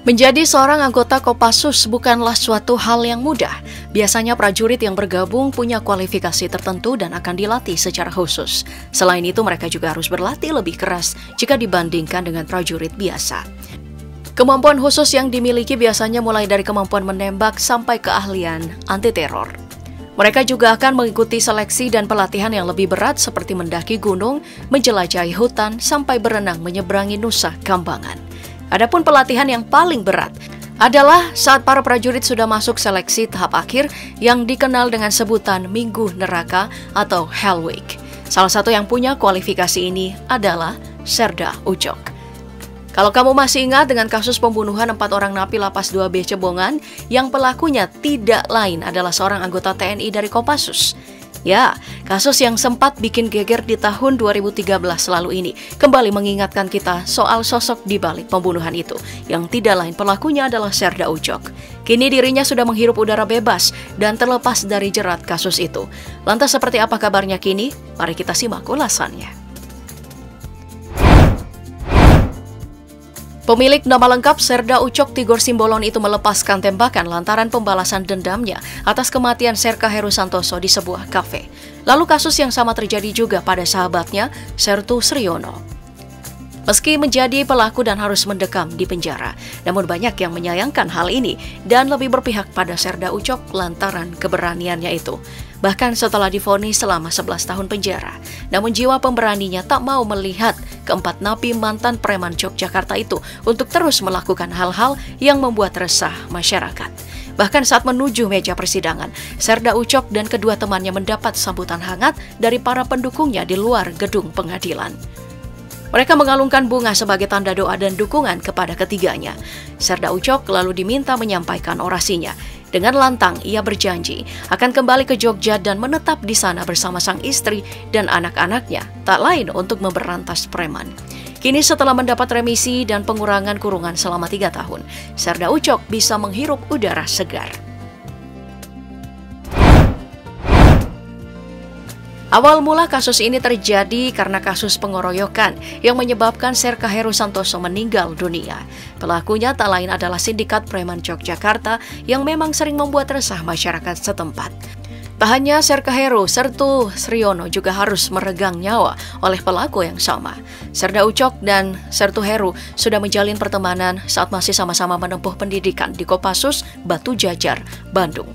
Menjadi seorang anggota Kopassus bukanlah suatu hal yang mudah. Biasanya prajurit yang bergabung punya kualifikasi tertentu dan akan dilatih secara khusus. Selain itu, mereka juga harus berlatih lebih keras jika dibandingkan dengan prajurit biasa. Kemampuan khusus yang dimiliki biasanya mulai dari kemampuan menembak sampai keahlian anti-teror. Mereka juga akan mengikuti seleksi dan pelatihan yang lebih berat seperti mendaki gunung, menjelajahi hutan, sampai berenang menyeberangi Nusa Kambangan. Adapun pelatihan yang paling berat adalah saat para prajurit sudah masuk seleksi tahap akhir yang dikenal dengan sebutan Minggu Neraka atau Hell Week. Salah satu yang punya kualifikasi ini adalah Serda Ucok. Kalau kamu masih ingat dengan kasus pembunuhan 4 orang napi Lapas 2B Cebongan yang pelakunya tidak lain adalah seorang anggota TNI dari Kopassus. Ya, kasus yang sempat bikin geger di tahun 2013 lalu ini kembali mengingatkan kita soal sosok di balik pembunuhan itu, yang tidak lain pelakunya adalah Serda Ucok. Kini dirinya sudah menghirup udara bebas dan terlepas dari jerat kasus itu. Lantas seperti apa kabarnya kini? Mari kita simak ulasannya. Pemilik nama lengkap Serda Ucok Tigor Simbolon itu melepaskan tembakan lantaran pembalasan dendamnya atas kematian Serka Heru Santoso di sebuah kafe. Lalu kasus yang sama terjadi juga pada sahabatnya, Sertu Sriono. Meski menjadi pelaku dan harus mendekam di penjara, namun banyak yang menyayangkan hal ini dan lebih berpihak pada Serda Ucok lantaran keberaniannya itu. Bahkan setelah divonis selama 11 tahun penjara, namun jiwa pemberaninya tak mau melihat keempat napi mantan preman Yogyakarta itu untuk terus melakukan hal-hal yang membuat resah masyarakat. Bahkan saat menuju meja persidangan, Serda Ucok dan kedua temannya mendapat sambutan hangat dari para pendukungnya di luar gedung pengadilan. Mereka mengalungkan bunga sebagai tanda doa dan dukungan kepada ketiganya. Serda Ucok lalu diminta menyampaikan orasinya. Dengan lantang, ia berjanji akan kembali ke Jogja dan menetap di sana bersama sang istri dan anak-anaknya, tak lain untuk memberantas preman. Kini setelah mendapat remisi dan pengurangan kurungan selama 3 tahun, Serda Ucok bisa menghirup udara segar. Awal mula kasus ini terjadi karena kasus pengeroyokan yang menyebabkan Serka Heru Santoso meninggal dunia. Pelakunya tak lain adalah sindikat preman Yogyakarta yang memang sering membuat resah masyarakat setempat. Tak hanya Serka Heru, Sertu Sriono juga harus meregang nyawa oleh pelaku yang sama. Serda Ucok dan Sertu Heru sudah menjalin pertemanan saat masih sama-sama menempuh pendidikan di Kopassus Batu Jajar, Bandung.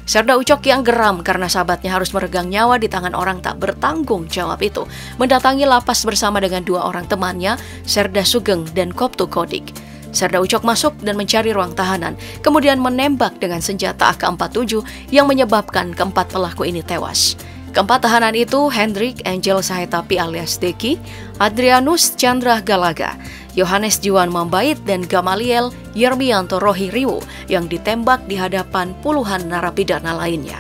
Serda Ucok yang geram karena sahabatnya harus meregang nyawa di tangan orang tak bertanggung jawab itu, mendatangi lapas bersama dengan 2 orang temannya, Serda Sugeng dan Koptu Kodik. Serda Ucok masuk dan mencari ruang tahanan, kemudian menembak dengan senjata AK-47 yang menyebabkan keempat pelaku ini tewas. Keempat tahanan itu Hendrik Angel Sahetapi alias Deki, Adrianus Chandra Galaga, Yohanes Juan Mambait, dan Gamaliel Yermianto Rohiriwo yang ditembak di hadapan puluhan narapidana lainnya.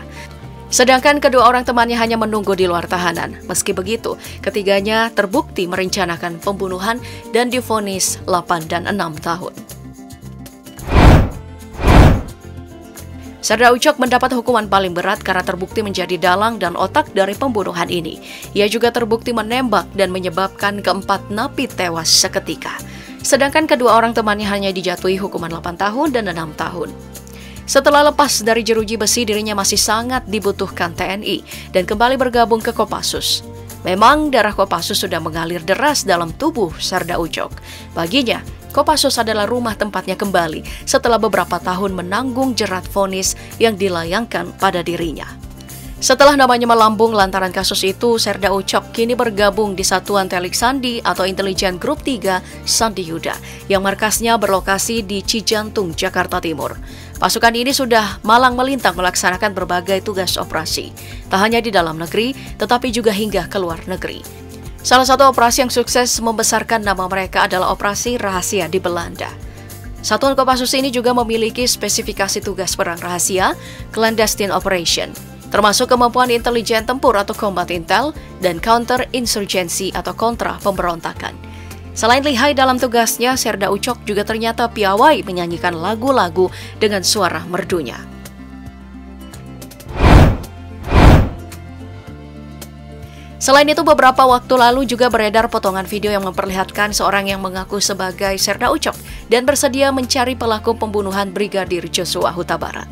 Sedangkan kedua orang temannya hanya menunggu di luar tahanan. Meski begitu, ketiganya terbukti merencanakan pembunuhan dan divonis 8 dan 6 tahun. Serda Ucok mendapat hukuman paling berat karena terbukti menjadi dalang dan otak dari pembunuhan ini. Ia juga terbukti menembak dan menyebabkan keempat napi tewas seketika. Sedangkan kedua orang temannya hanya dijatuhi hukuman 8 tahun dan 6 tahun. Setelah lepas dari jeruji besi, dirinya masih sangat dibutuhkan TNI dan kembali bergabung ke Kopassus. Memang darah Kopassus sudah mengalir deras dalam tubuh Serda Ucok. Baginya, Kopassus adalah rumah tempatnya kembali setelah beberapa tahun menanggung jerat vonis yang dilayangkan pada dirinya. Setelah namanya melambung lantaran kasus itu, Serda Ucok kini bergabung di Satuan Telik Sandi atau Intelijen Grup 3 Sandi Yuda yang markasnya berlokasi di Cijantung, Jakarta Timur. Pasukan ini sudah malang melintang melaksanakan berbagai tugas operasi, tak hanya di dalam negeri, tetapi juga hingga ke luar negeri. Salah satu operasi yang sukses membesarkan nama mereka adalah operasi rahasia di Belanda. Satuan Kopassus ini juga memiliki spesifikasi tugas perang rahasia, clandestine operation, termasuk kemampuan intelijen tempur atau combat intel dan counter insurgency atau kontra pemberontakan. Selain lihai dalam tugasnya, Serda Ucok juga ternyata piawai menyanyikan lagu-lagu dengan suara merdunya. Selain itu, beberapa waktu lalu juga beredar potongan video yang memperlihatkan seorang yang mengaku sebagai Serda Ucok dan bersedia mencari pelaku pembunuhan Brigadir Joshua Huta Barat.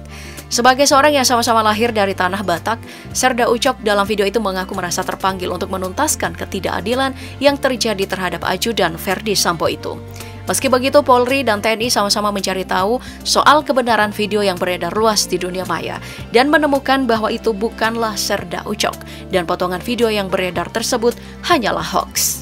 Sebagai seorang yang sama-sama lahir dari tanah Batak, Serda Ucok dalam video itu mengaku merasa terpanggil untuk menuntaskan ketidakadilan yang terjadi terhadap ajudan Verdi Sambo itu. Meski begitu, Polri dan TNI sama-sama mencari tahu soal kebenaran video yang beredar luas di dunia maya dan menemukan bahwa itu bukanlah Serda Ucok dan potongan video yang beredar tersebut hanyalah hoaks.